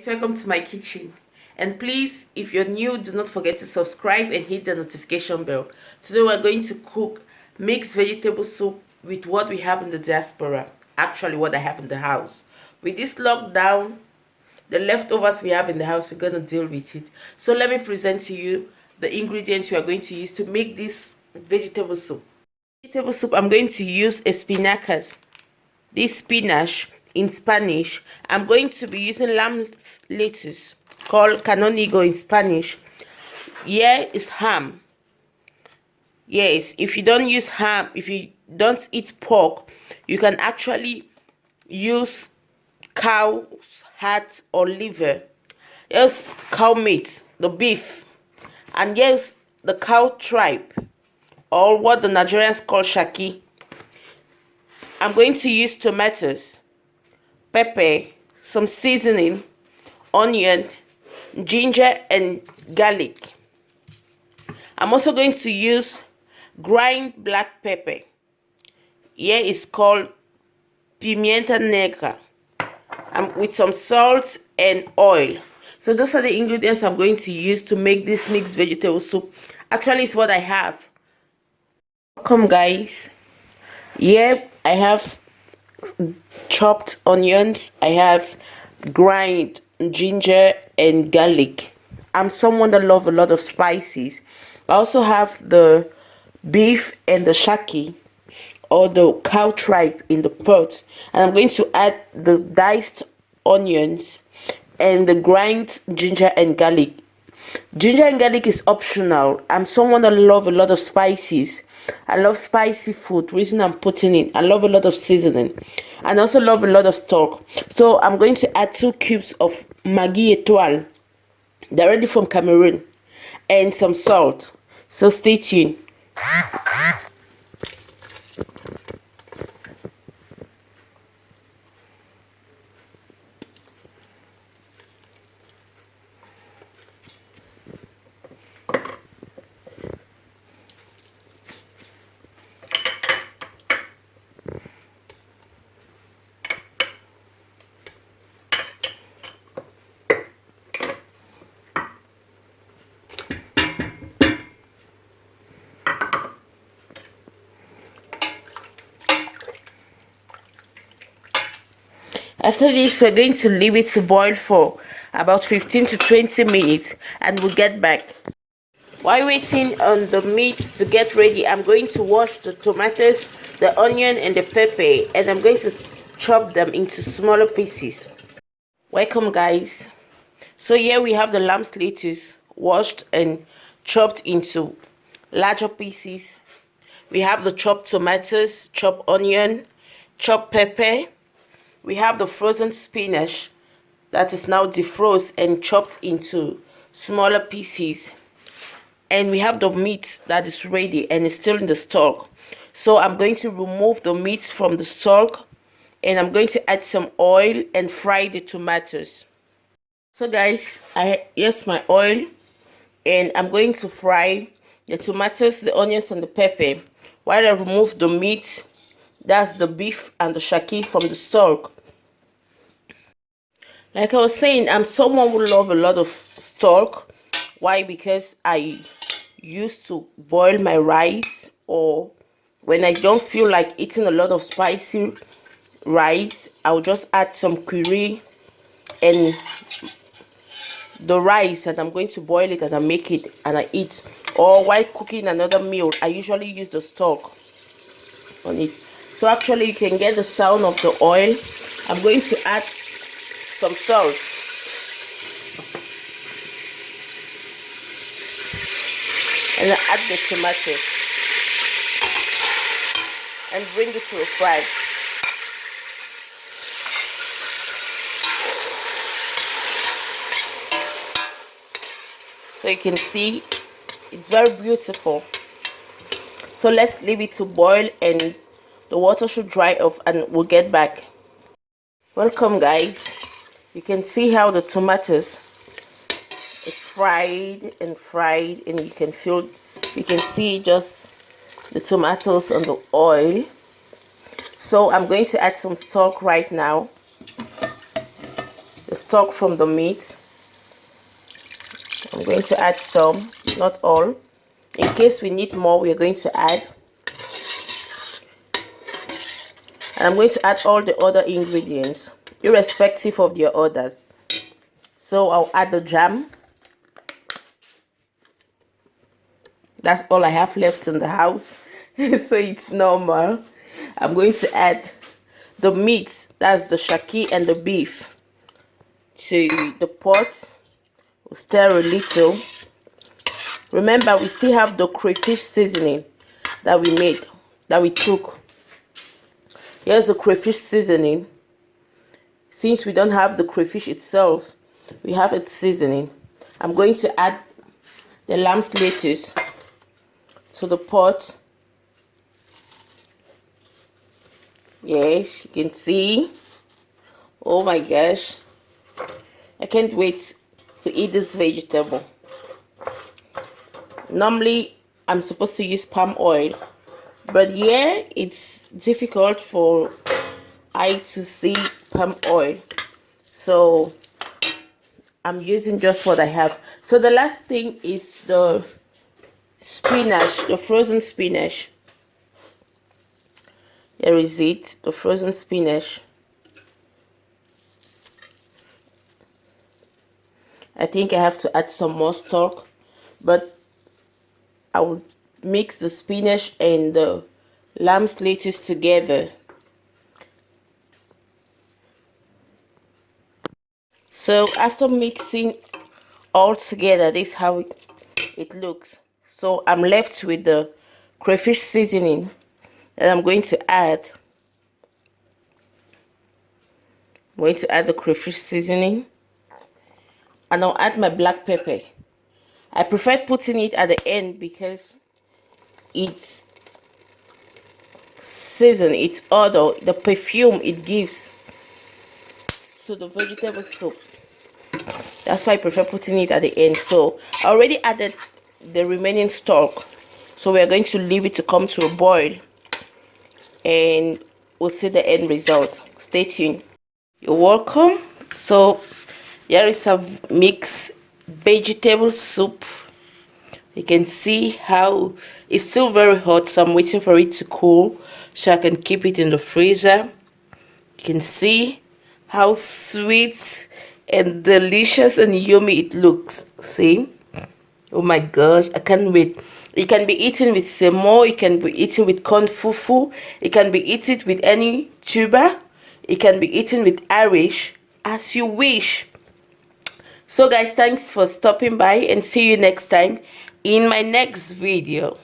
Welcome to my kitchen, and please, if you're new, do not forget to subscribe and hit the notification bell. Today we're going to cook mixed vegetable soup with what we have in the diaspora, actually what I have in the house. With this lockdown, the leftovers we have in the house, we're going to deal with it. So let me present to you the ingredients we are going to use to make this vegetable soup. Vegetable soup, I'm going to use espinacas. This spinach in Spanish. I'm going to be using lamb lettuce called canonigo in Spanish. Here is ham. Yes, if you don't use ham, if you don't eat pork, you can actually use cow's heart or liver. Yes, cow meat, the beef. And yes, the cow tripe, or what the Nigerians call shaki. I'm going to use tomatoes, pepper, some seasoning, onion, ginger and garlic. I'm also going to use grind black pepper. Here is called pimienta negra. With some salt and oil. So those are the ingredients I'm going to use to make this mixed vegetable soup. Actually, it's what I have. Welcome, guys. Here I have chopped onions, I have grind ginger and garlic. I'm someone that love a lot of spices. I also have the beef and the shaki or the cow tripe in the pot, and I'm going to add the diced onions and the grind ginger and garlic. Ginger and garlic is optional. I'm someone that love a lot of spices. I love spicy food. Reason I'm putting in, I love a lot of seasoning, and also love a lot of stock. So I'm going to add 2 cubes of Maggi Etoile, directly from Cameroon, and some salt. So stay tuned. After this, we're going to leave it to boil for about 15 to 20 minutes, and we'll get back. While waiting on the meat to get ready, I'm going to wash the tomatoes, the onion and the pepper, and I'm going to chop them into smaller pieces. Welcome, guys. So here we have the lamb's lettuce washed and chopped into larger pieces. We have the chopped tomatoes, chopped onion, chopped pepper. We have the frozen spinach that is now defrosted and chopped into smaller pieces. And we have the meat that is ready and is still in the stock. So I'm going to remove the meat from the stock, and I'm going to add some oil and fry the tomatoes. So guys, here's my oil, and I'm going to fry the tomatoes, the onions and the pepper while I remove the meat, that's the beef and the shaki, from the stock. Like I was saying, I'm someone who love a lot of stock. Why? Because I used to boil my rice, or when I don't feel like eating a lot of spicy rice, I'll just add some curry and the rice, and I'm going to boil it and I make it and I eat. Or while cooking another meal, I usually use the stock on it. So actually you can get the sound of the oil. I'm going to add some salt and I add the tomatoes and bring it to a fry. So you can see it's very beautiful. So let's leave it to boil and the water should dry off, and we'll get back. Welcome, guys. You can see how the tomatoes, it's fried and you can see just the tomatoes on the oil. So I'm going to add some stock right now. The stock from the meat. I'm going to add some, not all. In case we need more, we're going to add. And I'm going to add all the other ingredients, irrespective of your orders. So I'll add the jam. That's all I have left in the house, so it's normal. I'm going to add the meat, that's the shaki and the beef, to the pot. We'll stir a little. Remember, we still have the crayfish seasoning that we made, that we took. Here's the crayfish seasoning. Since we don't have the crayfish itself, we have its seasoning. I'm going to add the lamb's lettuce to the pot. Yes, you can see. Oh my gosh, I can't wait to eat this vegetable. Normally I'm supposed to use palm oil, but yeah, it's difficult for I to see palm oil, so I'm using just what I have. So the last thing is the spinach, the frozen spinach. Here is it, the frozen spinach. I think I have to add some more stock, but I will mix the spinach and the lamb's lettuce together. So after mixing all together, this is how it looks. So I'm left with the crayfish seasoning that I'm going to add. I'm going to add the crayfish seasoning, and I'll add my black pepper. I prefer putting it at the end because it's season, it's odor, the perfume it gives to the vegetable soup. That's why I prefer putting it at the end. So I already added the remaining stock, so we're going to leave it to come to a boil, and we'll see the end result. Stay tuned. You're welcome. So here is a mixed vegetable soup. You can see how it's still very hot, so I'm waiting for it to cool so I can keep it in the freezer. You can see how sweet and delicious and yummy it looks. See? Oh my gosh, I can't wait. It can be eaten with semo, it can be eaten with corn fufu, it can be eaten with any tuber, it can be eaten with Irish, as you wish. So guys, thanks for stopping by, and see you next time in my next video.